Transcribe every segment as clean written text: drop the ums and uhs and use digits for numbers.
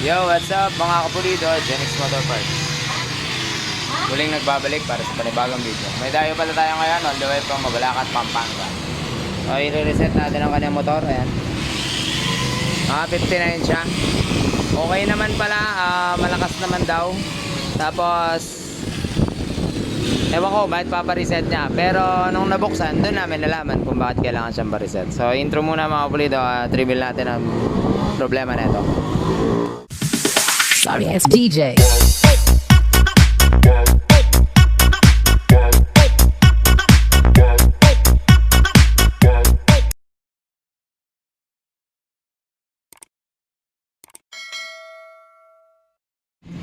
Yo, what's up mga kapulido? Genix Motor Parts. Muling nagbabalik para sa panibagong video. May dayo pala tayo ngayon all the way from Mabalacat, Pampanga. So, i-reset natin ang kanyang motor. Ayan. Mga 59 siya. Okay naman pala. Malakas naman daw. Tapos, ewan ko bakit papareset niya. Pero nung nabuksan, doon namin nalaman kung bakit kailangan siyang pa-reset. So, intro muna mga kapulido. Trivial natin ang problema na ito. Sorry, it's DJ.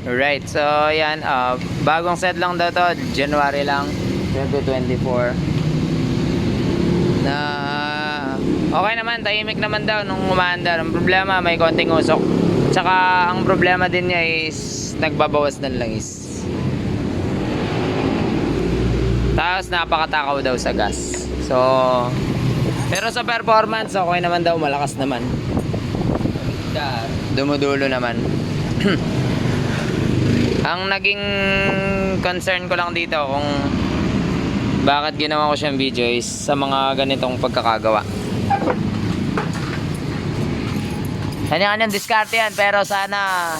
Alright, so yan, bagong set lang daw to, January lang, 2024. Na okay naman, tahimik naman daw nung umaandar. Ang problema, may konting usok. Tsaka ang problema din niya is nagbabawas ng langis. Tapos napakatakaw daw sa gas. So, pero sa performance, okay naman daw, malakas naman. Dumudulo naman. Ang naging concern ko lang dito kung bakit ginawa ko siyang video is sa mga ganitong pagkakagawa. Kanya-kanyang diskarte yan, pero sana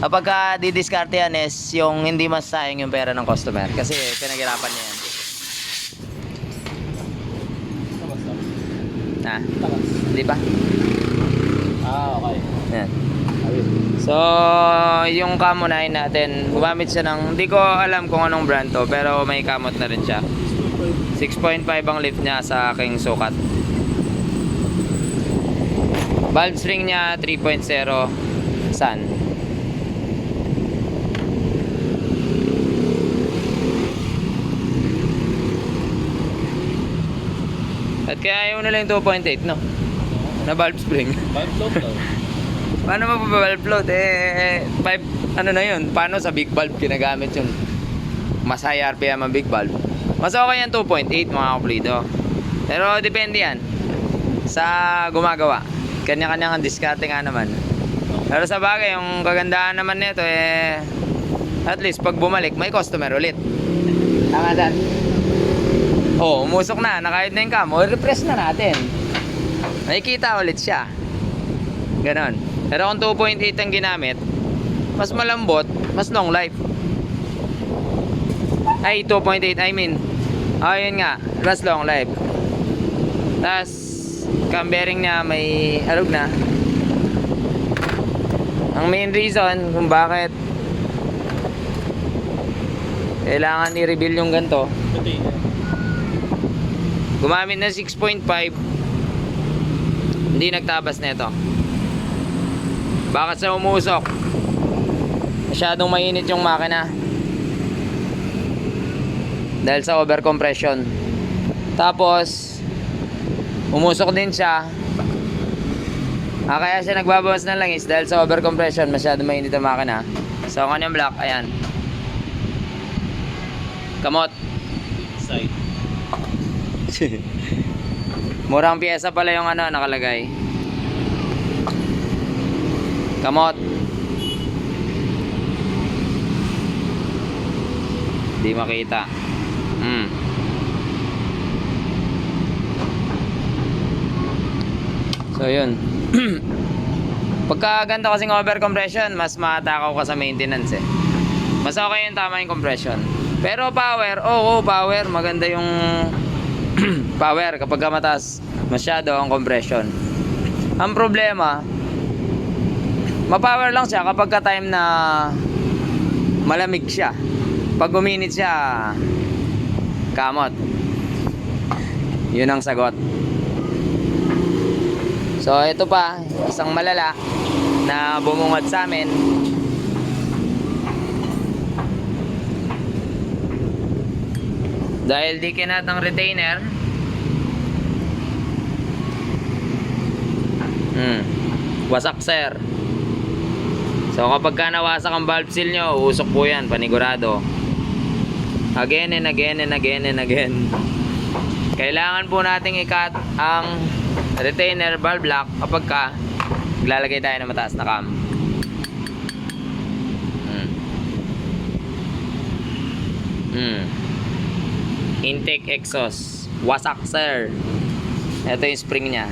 kapag didiskarte yan is yung hindi mas sayang yung pera ng customer kasi pinaghirapan niya yan. Di ba? Okay. Yan. So, yung camo 9 natin, gumamit siya ng, hindi ko alam kung anong brand to, pero may kamot na rin siya. 6.5 ang lift niya sa aking sukat. Valve string niya 3.0 Sun. At kaya ayaw nila yung 2.8, no? Na valve spring. Valve float daw. Paano mapapavalve float? 5, ano na yun? Paano sa big valve ginagamit yun? Mas high RPM ang big valve. Mas okay yan 2.8 mga kapulido. Pero depende yan sa gumagawa. Kanya-kanya ang diskarte nga naman. Pero sa bagay, yung kagandahan naman nito at least pag bumalik, may customer ulit. Tama dan. Oh, umusok na. Nakahit na yung camo. Refresh na natin. Nakikita ulit siya. Ganon. Pero kung 2.8 ang ginamit, mas malambot, mas long life. Ay, 2.8 I mean. Ayun nga, mas long life. Tapos cam bearing niya may arog na. Ang main reason kung bakit kailangan i-reveal yung ganito, gumamit na 6.5, hindi nagtabas na ito. Bakit sa umusok? Masyadong mainit yung makina dahil sa overcompression. Tapos umusok din siya. Kaya siya nagbabawas ng langis dahil sa overcompression, masyadong mainit ang makina. So ang kanyang block, ayan, kamot. Side. Murang piyesa pala yung ano nakalagay. Kamot. Di makita. So yun. Pagka ganito kasing overcompression, mas matakaw ka sa maintenance eh. Mas okay yung tama yung compression. Pero power, oo, power, maganda yung power kapag mataas masyado ang compression. Ang problema, mapower lang siya kapag ka time na malamig siya. Pag uminit siya, kamot. Yun ang sagot. So ito pa, isang malala na bumungad sa amin. Dahil di kinat ang retainer. Wasak sir. So kapag ka nawasak ang valve seal nyo, usok po yan, panigurado. Again and again and again and again. Kailangan po nating i-cut ang retainer valve lock kapag ka Lalagay tayo ng mataas na cam. Intake exhaust. Wasak, sir. Ito yung spring niya.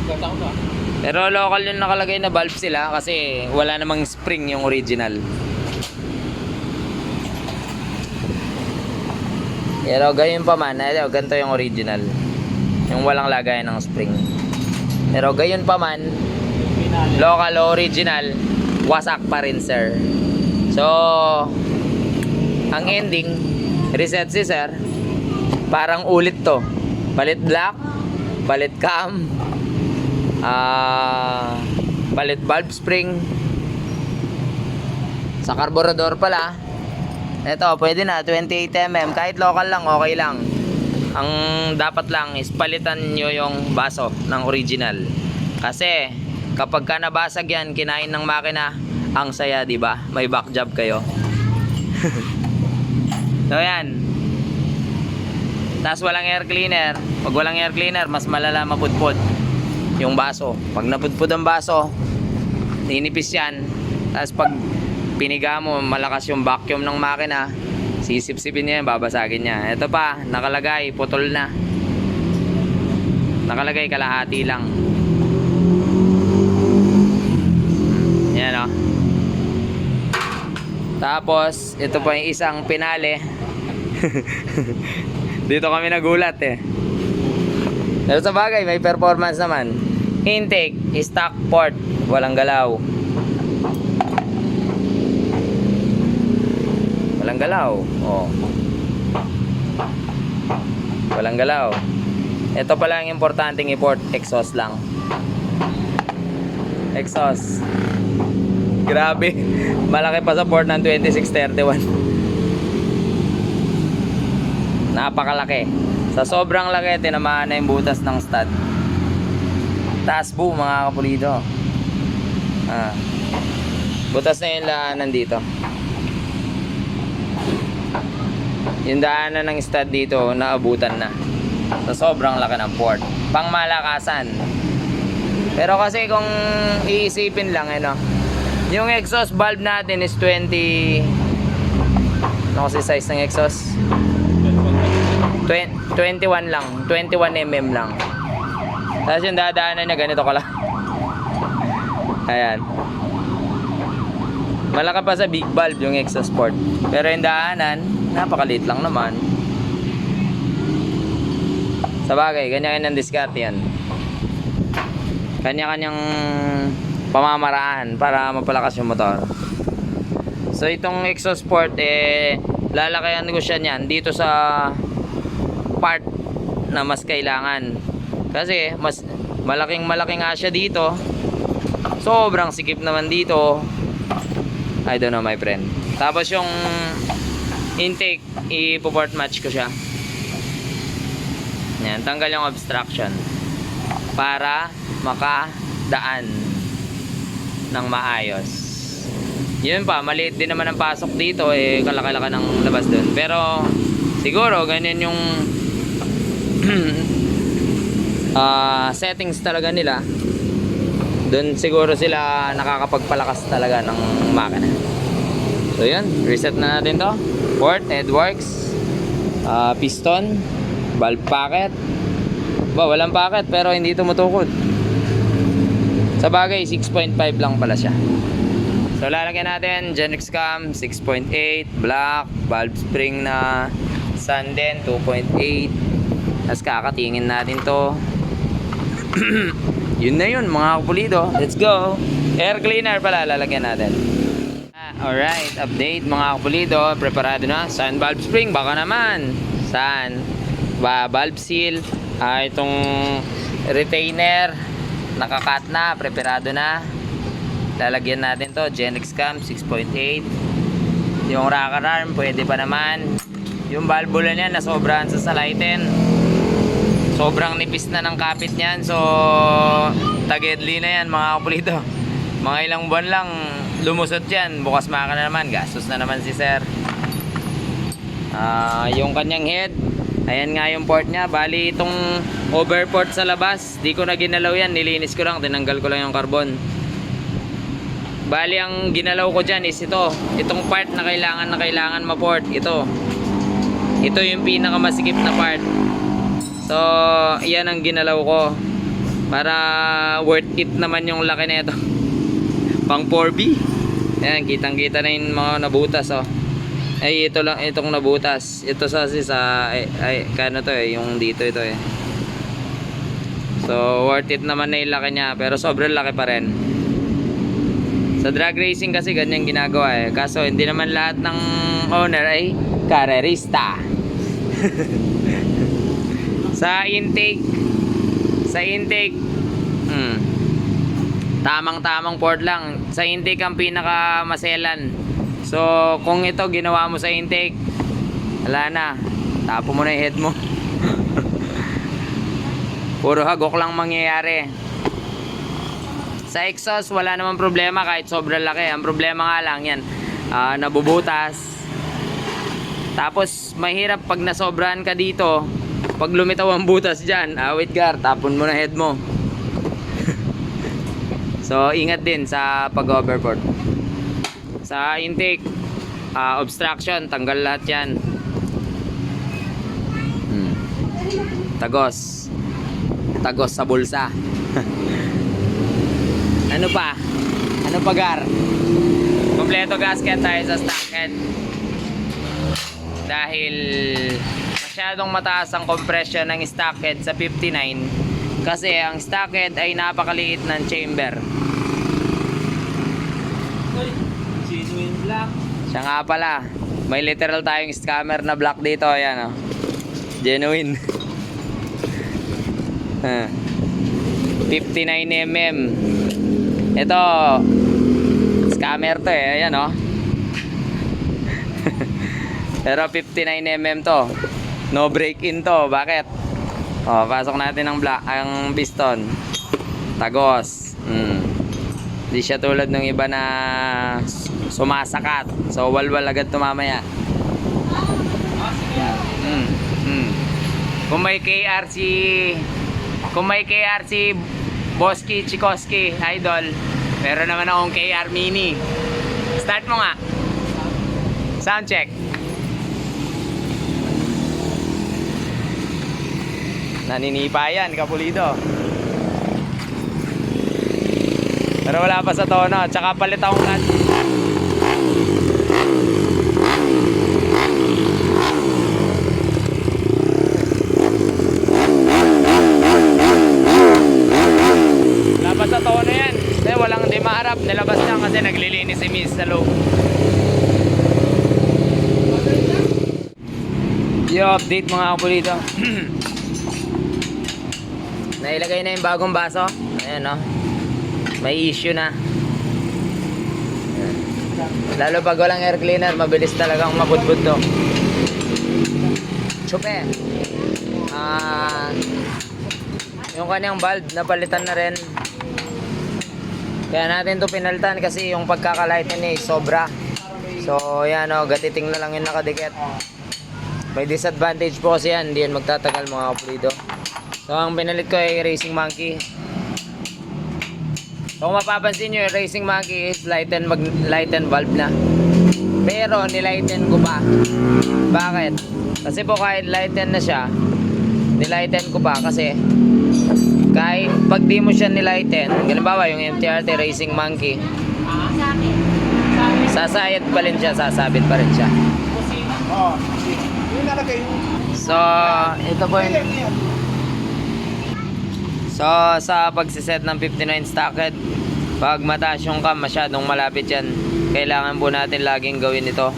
Ganda ko na. Pero local yung nakalagay na valve sila kasi wala namang spring yung original. Pero gayon pa man, ganito yung original. Yung walang lagay ng spring. Pero gayon pa man, Pinali. local original, wasak pa rin, sir. So, ang ending, reset si sir. Parang ulit to. Palit black, palit cam, palit valve spring. Sa carburetor pala, ito, pwede na, 28mm. Kahit local lang, okay lang. Ang dapat lang is palitan nyo yung baso ng original. Kasi, kapag ka nabasag yan, kinain ng makina, ang saya, di ba? May back job kayo. So, yan. Tapos walang air cleaner. Pag walang air cleaner, mas malala mapudpod yung baso. Pag napudpod ang baso, ninipis yan. Tapos pag piniga mo, malakas yung vacuum ng makina, sisip-sipin niya yan, babasagin niya. Ito pa, nakalagay, putol na. Nakalagay, kalahati lang. Yan o. Tapos, ito pa yung isang pinali. Dito kami nagulat eh. Pero sa bagay, may performance naman. Intake, stock port, walang galaw. Walang galaw. Oh. Walang galaw. Ito pala ang importanteng i-port, exhaust lang. Exhaust. Grabe. Malaki pa sa port ng 2631. Napakalaki. Sa sobrang laki, tinamaan na yung butas ng stud. Taas po mga kapulido. Butas na yung laanan dito. Yung daanan ng stud dito, naabutan na. Sa sobrang laki ng port. Pang malakasan. Pero kasi kung iisipin lang, yung exhaust valve natin is 20... Ano kasi size ng exhaust? 21 lang. 21mm lang. Tapos yung dadaanan niya, ganito ka lang. Ayan. Malaki pa sa big valve yung exhaust port. Pero yung daanan, napakaliit lang naman. Sa bagay, ganyan-ganyan diskarte yan. Kanya-kanyang pamamaraan para mapalakas yung motor. So itong exhaust port, lalakayan ko siya niyan dito sa part na mas kailangan. Kasi mas malaking nga siya dito. Sobrang sikip naman dito. I don't know, my friend. Tapos yung intake, i-port match ko siya. Yan, tanggal yung obstruction para makadaan ng maayos. Yun pa, maliit din naman ang pasok dito, kalaki-laki ng labas dun. Pero siguro ganyan yung settings talaga nila. Doon siguro sila nakakapagpalakas talaga ng makina. So yun, reset na natin to. Port, headworks, piston, valve packet. Walang packet pero hindi tumutukod. Sa bagay, 6.5 lang pala siya. So lalagyan natin Genrex cam 6.8, black, valve spring na Sanden 2.8. Tapos kakatingin natin to. Yun na yun mga kapulido. Let's go. Air cleaner pala lalagyan natin. Alright, update mga kapulido. Preparado na. Saan valve spring? Baka naman. Saan? Valve seal. Itong retainer nakakat na. Preparado na. Lalagyan natin to. Genrex cam 6.8. Yung rocker arm pwede pa naman. Yung valvula niya nasobrahan sa salaitin. Sobrang nipis na ng kapit niyan. So tagedli na yan mga kapulido. Mga ilang buwan lang lumusot yan. Bukas maka na naman. Gastos na naman si sir. Yung kanyang head, ayan nga yung port niya. Bali itong over port sa labas, di ko na ginalaw yan. Nilinis ko lang. Tinanggal ko lang yung carbon. Bali, ang ginalaw ko dyan is ito. Itong part na kailangan ma-port. Ito yung pinakamasikip na part. So, yan ang ginalaw ko. Para worth it naman yung laki na ito. Pang 4B. Ayan, kitang-kita na yung mga nabutas, oh. Ay, ito lang, itong nabutas. Ito sa kano to eh, yung dito ito eh. So, worth it naman na yung laki niya. Pero sobrang laki pa rin. Sa drag racing kasi ganyan ginagawa eh. Kaso, hindi naman lahat ng owner ay karerista. Sa intake, tamang-tamang port lang. Sa intake ang pinaka maselan. So, kung ito ginawa mo sa intake, wala na. Tapo mo na yung head mo. Puro hagok lang mangyayari. Sa exhaust, wala namang problema kahit sobrang laki. Ang problema nga lang yan, nabubutas. Tapos, mahirap pag nasobrahan ka dito. Pag lumitaw ang butas dyan, wait gar, tapon mo na head mo. So, ingat din sa pag-overport. Sa intake, obstruction, tanggal lahat yan. Tagos sa bulsa. Ano pa gar? Kompleto gasket tayo sa stockhead. Dahil masyadong mataas ang compression ng stockhead sa 59. Kasi ang stockhead ay napakaliit ng chamber. Genuine black. Siya nga pala, may literal tayong scammer na black dito. Ayan, oh. Genuine. 59mm. Ito, scammer to eh. Ayan, oh. Pero 59mm to. No break-in to. Bakit? Oh, pasok natin ang black, ang piston. Tagos. Hindi siya tulad ng iba na sumasakat. So, walwal agad to mamaya. Kung may KRC Boski, Chikoski, idol, meron naman akong KR Mini. Start mo nga. Sound check. Naninipa yan, kapulido. Pero wala pa sa tono. Tsaka palit akong cut. Wala pa sa tono yan. Kasi walang di maharap. Nilabas lang kasi naglilinis si Miss sa loob. I-update mga kapulido. Nailagay na yung bagong baso. Ayan, oh. May issue na. Lalo pag walang air cleaner, mabilis talagang mabudbud to. Chupe. Yung kanyang valve, napalitan na rin. Kaya natin to pinalitan kasi yung pagkakalight niya is sobra. So, yan, oh, gatiting na lang yung nakadikit. May disadvantage po kasi yan. Hindi yan magtatagal mga kapulido. So, ang pinalit ko ay Racing Monkey. So, kung mapapansin nyo, yung Racing Monkey is lighten valve na. Pero, nilighten ko pa. Bakit? Kasi po kahit lighten na siya, nilighten ko pa kasi kahit pag di mo siya nilighten, halimbawa yung MTRT Racing Monkey, sasayad pa rin siya, sasabit pa rin siya. So, ito po yung... So, sa pagsiset ng 59 stockhead, pag mataas yung cam, masyadong malapit yan. Kailangan po natin laging gawin ito.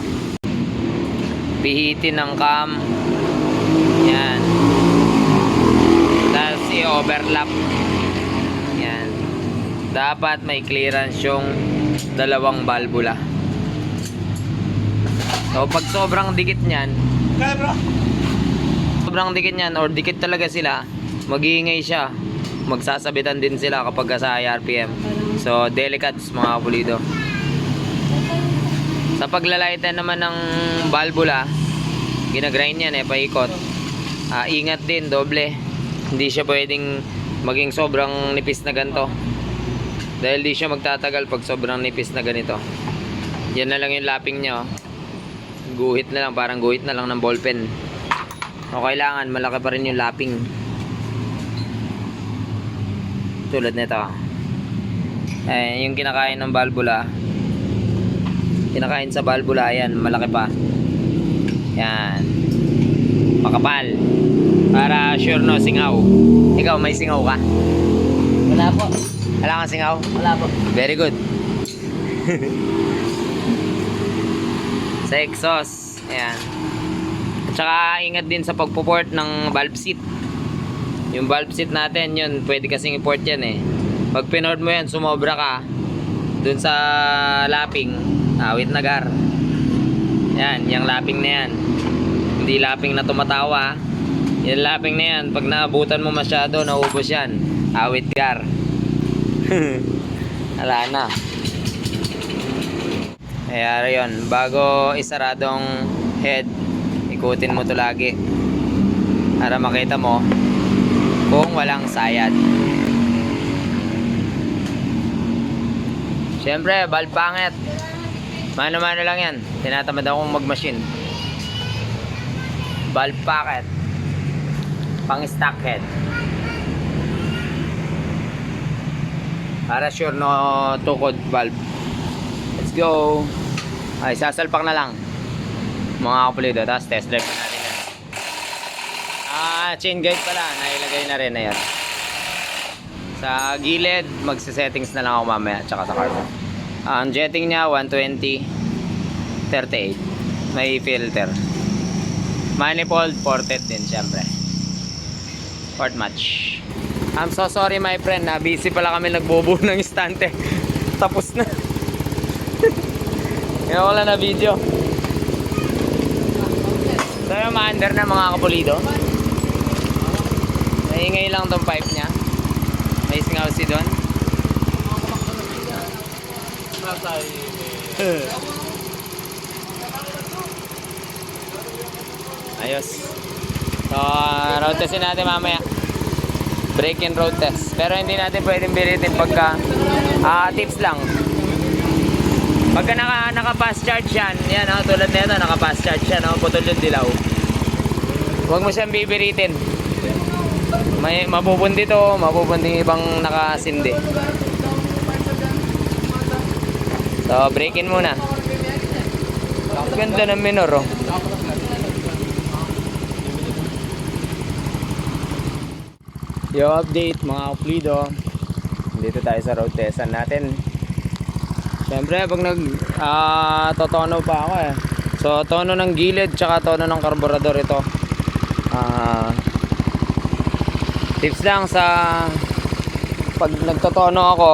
Pihitin ng cam. Yan. Tapos i-overlap. Yan. Dapat may clearance yung dalawang valvula. So, pag sobrang dikit niyan, or dikit talaga sila, mag-iingay siya. Magsasabitan din sila kapag sa IRPM. So, delicate mga kapulido. Sa paglalighten naman ng valvula, ginagrind yan paikot. Ingat din, doble. Hindi siya pwedeng maging sobrang nipis na ganito. Dahil di siya magtatagal pag sobrang nipis na ganito. Yan na lang yung lapping niya, oh. Guhit na lang, parang guhit na lang ng ballpen. O kailangan malaki pa rin yung lapping. Tulad nito. Yung kinakain ng valvula. Kinakain sa valvula, yan, malaki pa. Yan. Makapal. Para sure no, singaw. Ikaw, may singaw ka? Wala po. Wala kang singaw? Wala po. Very good. Sa exhaust. Ayan. At saka ingat din sa pagpuport ng valve seat. Yung valve seat natin, yun, pwede kasing i-port yan eh. Pag pinord mo yan, sumobra ka dun sa lapping, awit na gar. Yan, yung lapping na yan. Hindi lapping na tumatawa. Yung lapping na yan, pag naabutan mo masyado, naubos yan. Awit gar. Wala na. Kaya yun, bago isaradong head, ikutin mo to lagi para makita mo kung walang sayad. Siyempre, valve pangit. Mano-mano lang yan. Tinatamad akong mag-machine. Valve packet. Pang stock head. Para sure no tukod valve. Let's go. Ay, sasalpak na lang mga kapulido. Tapos test drive na natin yan. Chain guide pala, nailagay na rin na yan. Sa gilid, magse-settings na lang ako mamaya, tsaka sa carbon. Ang jetting niya 120 38. May filter. Manifold ported din syempre. Port match. I'm so sorry my friend, na busy pala kami nagbubuo ng istante. Tapos na. Yan wala na video. So yung ma-under na mga kapulido. Naingay lang tong pipe niya. May singaw si Don. Ayos. So road testin natin mamaya. Brake and road test. Pero hindi natin pwedeng biritin pagka tips lang. Pagka naka-fast charge yan, yan oh, tulad nito, naka-fast charge yan, oh, putol yung dilaw. Huwag mo siyang bibiritin. May mapupundi to, mapupundi yung ibang nakasindi. So, break in muna. Ganda ng minor, oh. Yo, update mga kapulido. Dito tayo sa road testan natin. Siyempre, pag totono pa ako eh. So, tono ng gilid, tsaka tono ng karburador ito. Tips lang sa pag nagtotono ako,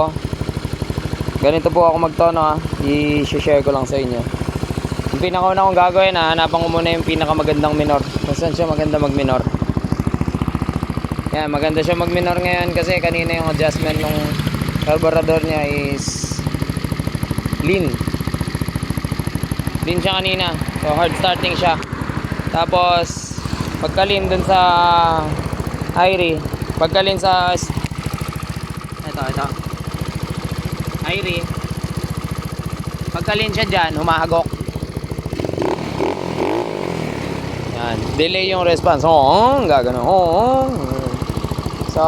ganito po ako magtono, i-share ko lang sa inyo. Yung pinakauna kong gagawin, hanapan ko muna yung pinakamagandang minor. Kung saan siya maganda mag-minor. Yan, maganda siya mag-minor ngayon kasi kanina yung adjustment ng karburador niya is lean siya kanina, so hard starting siya. Tapos pagka-lean dun sa Airy, pagka-lean sa ito Airy, pagka-lean siya dyan, humahagok. Yan, delay yung response. Gagano. So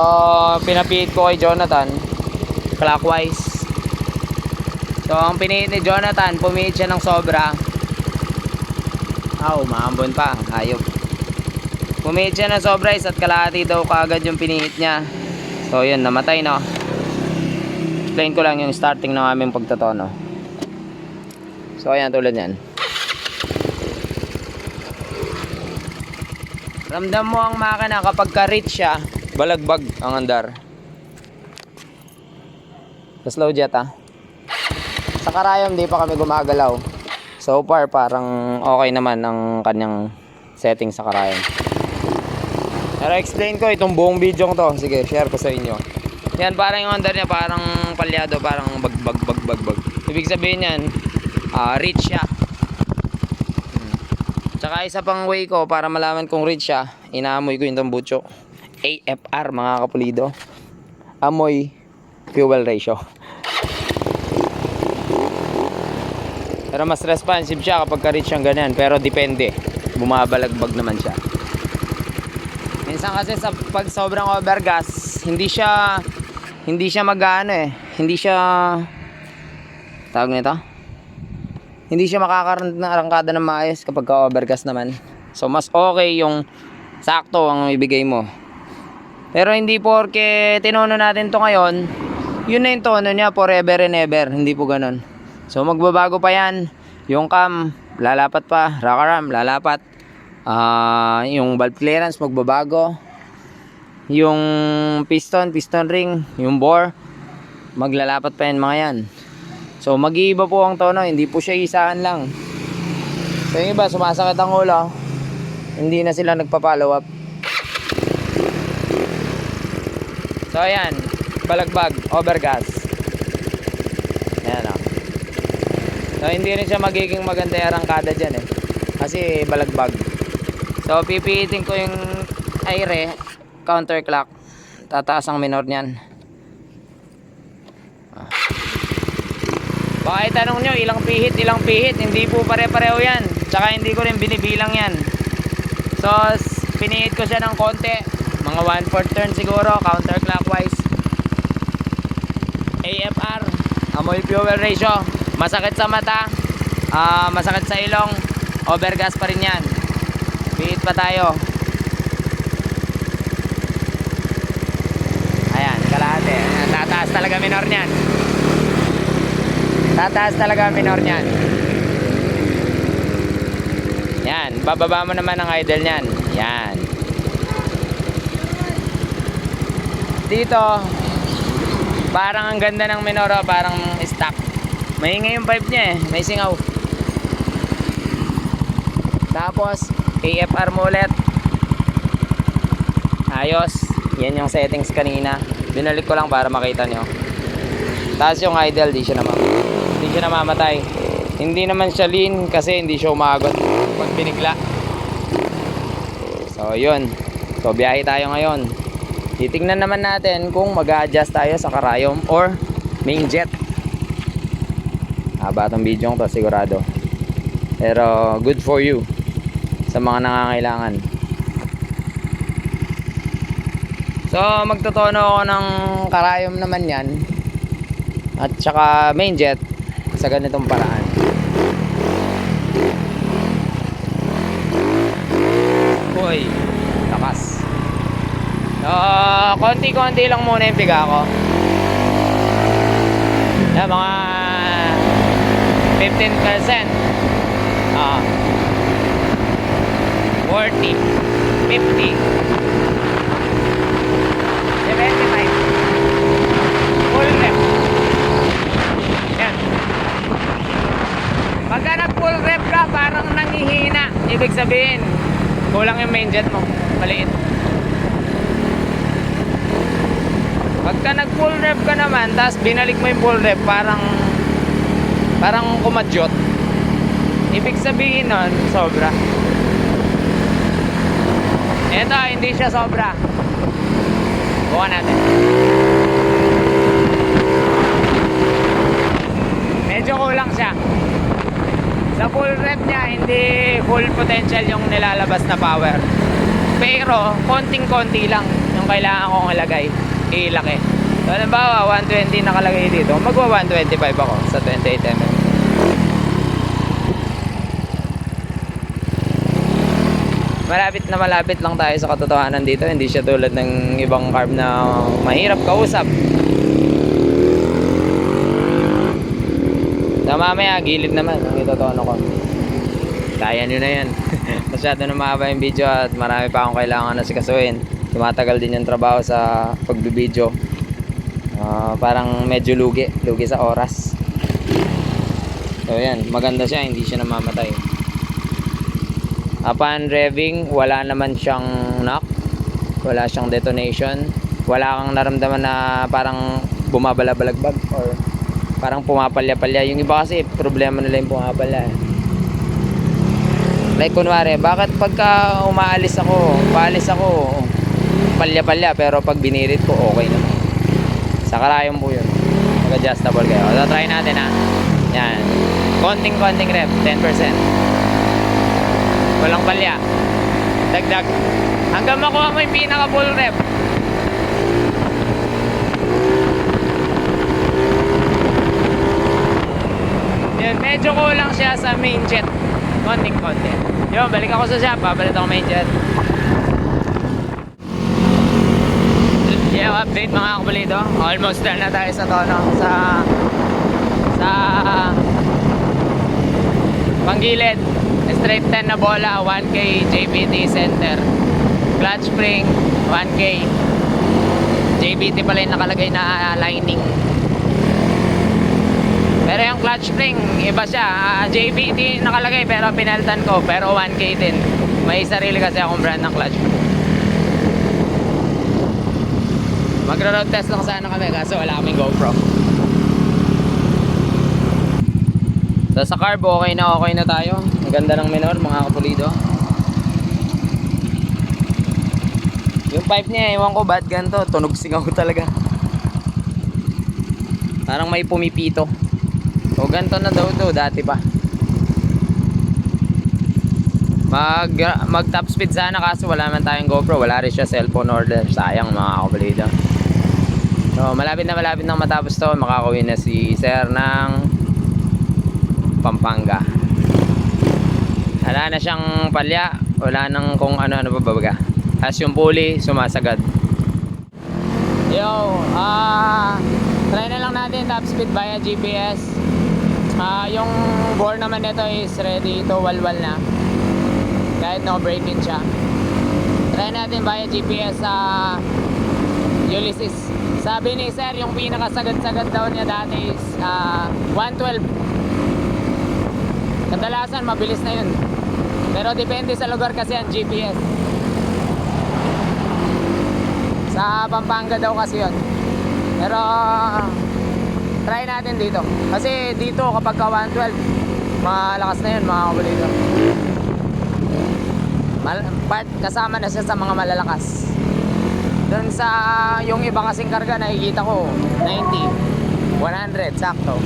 pinapihit ko kay Jonathan clockwise. So, ang pinihit ni Jonathan, pumihit siya ng sobra. Umaambon pa. Hayop. Pumihit siya ng sobra, isa't kalahati daw kaagad yung pinihit niya. So, yun, namatay, no? Explain ko lang yung starting ng aming pagtatono. So, ayan, tulad yan. Ramdam mo ang makina kapag ka-reach siya, balagbag ang andar. Slow jet, Sa karayom, di pa kami gumagalaw. So far, parang okay naman ang kanyang setting sa karayom. Pero explain ko itong buong video to. Sige, share ko sa inyo. Yan, parang yung under niya, parang palyado, parang bag. Ibig sabihin yan, reach siya. Tsaka isa pang way ko para malaman kung reach siya, inaamoy ko yung tambucho. AFR mga kapulido. Amoy fuel ratio. Pero mas responsive siya kapag ka-reach siyang ganyan. Pero depende. Bumabalagbag naman siya. Minsan kasi pag sobrang overgas, hindi siya mag-ano eh. Hindi siya tawag nito. Hindi siya makakaarangkada ng maayos kapag ka-overgas naman. So mas okay yung sakto ang ibigay mo. Pero hindi porke tinono natin to ngayon, yun na yung tono niya forever and ever. Hindi po ganun. So magbabago pa yan. Yung cam, lalapat pa. Rocker arm, lalapat. Yung valve clearance, magbabago. Yung piston ring, yung bore, maglalapat pa yan mga yan. So mag-iiba po ang tono. Hindi po siya isaan lang. So yung iba, sumasakit ang ulo, hindi na sila nagpa-follow up. So ayan, balagbag, overgas. Ayan o. So hindi rin siya magiging maganda yung arangkada dyan eh. Kasi balagbag. So pipihitin ko yung aire, counterclock. Tataas ang minor niyan. Baka itanong nyo, ilang pihit. Hindi po pare-pareho yan. Tsaka hindi ko rin binibilang yan. So pinihit ko siya ng konti. Mga 1/4 turn siguro, counterclockwise. AFR, amoy fuel ratio. Masakit sa mata, masakit sa ilong, overgas pa rin yan. Pihit pa tayo. Ayan, kalahati. Tataas talaga minor niyan. Tataas talaga minor niyan. Yan, bababa mo naman ang idle niyan. Yan. Dito, parang ang ganda ng minor, parang stock. Maingay yung pipe niya eh, may singaw. Tapos AFR mo ulit. Ayos. Yan yung settings kanina. Binalik ko lang para makita nyo. Tapos yung idle, di siya namamatay. Hindi naman siya lean kasi hindi siya umagot pag binigla. So yun. So biyahe tayo ngayon. Titingnan naman natin kung mag-a-adjust tayo sa karayom or main jet. Haba itong video to sigurado. Pero good for you sa mga nangangailangan. So magtotono ako ng karayom naman yan. At saka main jet sa ganitong paraan. Uy, lakas. Konti-konti lang muna yung piga ko. Yan, mga 15%. 40, 50, 75. Full rep. Yan. Pagka nag-full rep ka, parang nangihina. Ibig sabihin, kulang yung main jet mo. Maliit. Pagka nag-full rep ka naman, tapos binalik mo yung full rep, parang kumadyot. Ibig sabihin nun, sobra. Ito, hindi siya sobra. Bukan natin. Medyo kulang siya. Sa full rep niya, hindi full potential yung nilalabas na power. Pero, konting-konti lang yung kailangan kong ilagay. So, halimbawa, 120 nakalagay dito. Magwa 125 ako sa 28mm. Malapit lang tayo sa katotohanan dito. Hindi siya tulad ng ibang carb na mahirap kausap. So, mamaya, gilid naman ang itotono ko. Kaya nyo na yan. Masyado na mahaba yung video at marami pa akong kailangan na sikasuhin. Tumatagal din yung trabaho sa pagbibideo. Parang medyo lugi sa oras. So yan, maganda siya, hindi siya namamatay. Upon revving, wala naman siyang knock, wala siyang detonation, wala kang naramdaman na parang bumabalagbag or parang pumapalya-palya. Yung iba kasi problema nila yung pumapalya. Like kunwari, bakit pagka paalis ako palya-palya, pero pag binirit ko okay naman. Sa karayom po yun, mag-adjustable kayo. So try natin ha. Yan. Konting rep, 10%. Walang palya. Dagdag. Hanggang makuha mo yung pinaka full rep. Yun, medyo kulang siya sa main jet. Konting-konti. Yun, balik ako sa shop. Papalit ako main jet. Yeah, update mga kapulido. Almost done na tayo sa tono. Sa panggilid. Straight 10 na bola, 1K JBT center. Clutch spring, 1K. JBT pala yung nakalagay na lining. Pero yung clutch spring, iba siya. JBT nakalagay pero pinaltan ko. Pero 1K din. May sarili kasi akong brand ng clutch spring. Magra-road test lang sana kami kaso wala kaming GoPro. So sa carb, okay na tayo. Ang ganda ng minor mga kapulido. Yung pipe niya, ewan ko ba't ganito. Tunog singaw talaga. Parang may pumipito. O ganito na daw to, dati pa. Mag top speed sana kaso wala man tayong GoPro. Wala rin siya cellphone order. Sayang mga kapulido. So malapit na matapos to. Makakauwi na si Sir ng Pampanga. Wala na siyang palya. Wala nang kung ano-ano pa babaga. As yung pulley, sumasagad. Yo, try na lang natin top speed via GPS. Yung bore naman nito is ready to walwal na. Kahit no break-in siya. Try natin via GPS sa Ulysses. Sabi ni Sir, yung pinakasagad-sagad daw niya dati is 112. Kadalasan mabilis na yun. Pero depende sa lugar kasi ang GPS. Sa Pampanga daw kasi yun. Pero try natin dito. Kasi dito kapag ka 112, malakas na yun mga kabulido. Kasama na siya sa mga malalakas. Doon sa yung iba kasing karga nakikita ko 90, 100 sakto.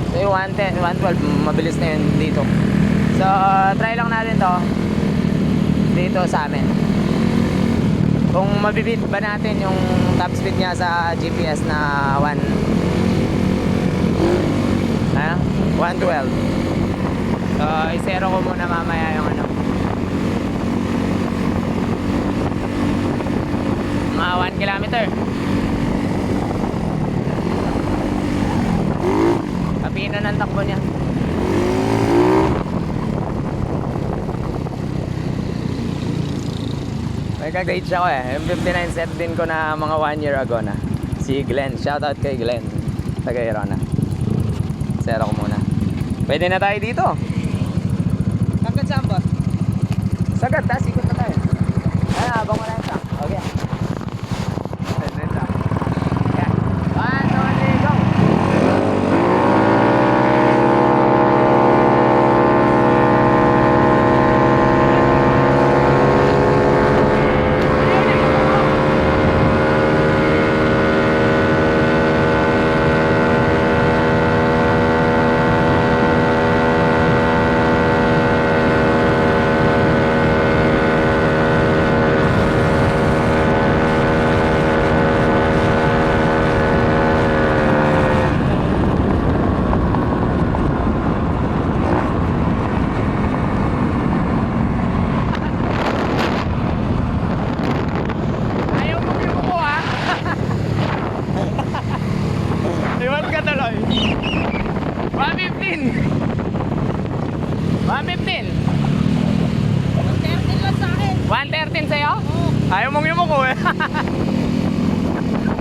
So yung 110, 112 mabilis na yun dito. So try lang natin to dito sa amin. Kung mabibit ba natin yung top speed niya sa GPS na 112. So i-zero ko muna mamaya yung ano, mga 1 kilometer. Kapino ng takbo niya. May kag-date siya ko yung 59 set din ko na mga 1 year ago na. Si Glenn, shoutout kay Glenn, taga Irona. Zero ko muna. Pwede na tayo dito. Hanggang saan ba? Sagad, tas ikot na tayo. Habang wala yung truck. Okay. Ayaw mong yumuko eh.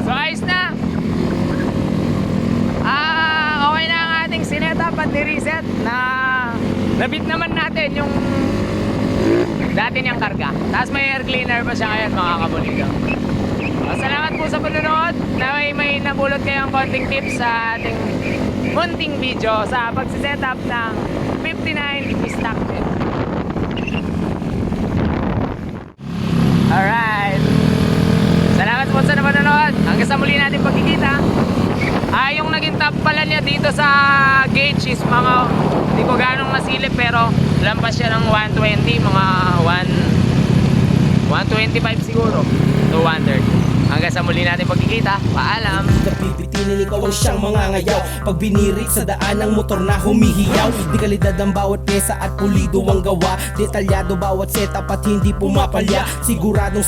So ayos na. Okay na ang ating sinetup at ni-reset na nabit naman natin yung dati niyang karga. Tapos may air cleaner pa siya ngayon mga kabulido. Salamat po sa panonood. May nabulot kayong konting tips sa ating munting video sa pagsisetup ng 59 stock jet. Alright. Salamat po sa napanonood. Hanggang sa muli natin pagkikita. Yung naging top pala niya dito sa gauge is mga, hindi ko ganong nasilip pero lampas siya ng 120, mga 125 siguro to 130. Hanggang sa muli natin pagkikita, paalam. Nabibitinin ikaw ang siyang mangangayaw. Pag binirit sa daan ng motor na humihiyaw. Di kalidad ang bawat pyesa at pulido ang gawa. Detalyado bawat setup at hindi pumapalya. Siguradong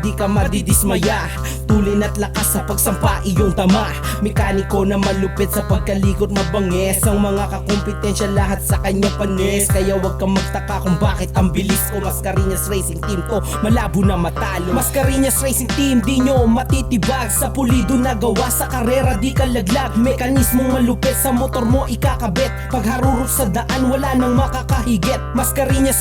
di ka madidismaya. Tulin at lakas sa pagsampa iyong tama. Mekaniko na malupit sa pagkalikot mabangis. Ang mga kakumpetensya lahat sa kanya panis. Kaya wag kang magtaka kung bakit ang bilis ko. Mascareñas Racing Team to, malabo na matalo. Mascareñas Racing Team, di nyo matitibag. Sa pulido na gawa, sa karera di ka laglag. Mekanismong malupit sa motor mo ikakabit. Pag harurot sa daan wala nang makakahigit. Mascareñas